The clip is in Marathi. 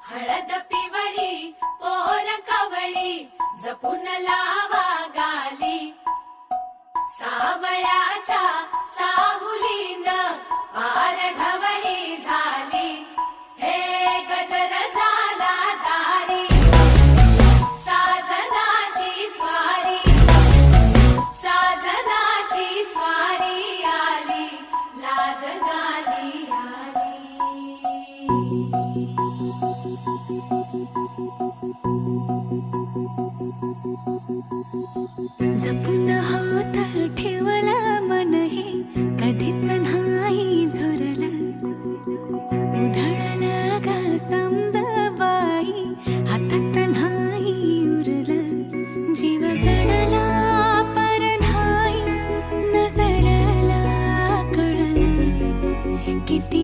हळद पिवळी पोर कवळी जपून लावा गाली सावळ्याच्या चाहुलीन पार ढवळी झाली हे गजर झाला दारी साजनाची स्वारी आली लाज गाली आली जपून होत ठेवला मन हे कधीच नाही झुरला उधळला गा समद बाई हातात नाही उरलं जीव जडला पर नाही नजरला कळलं किती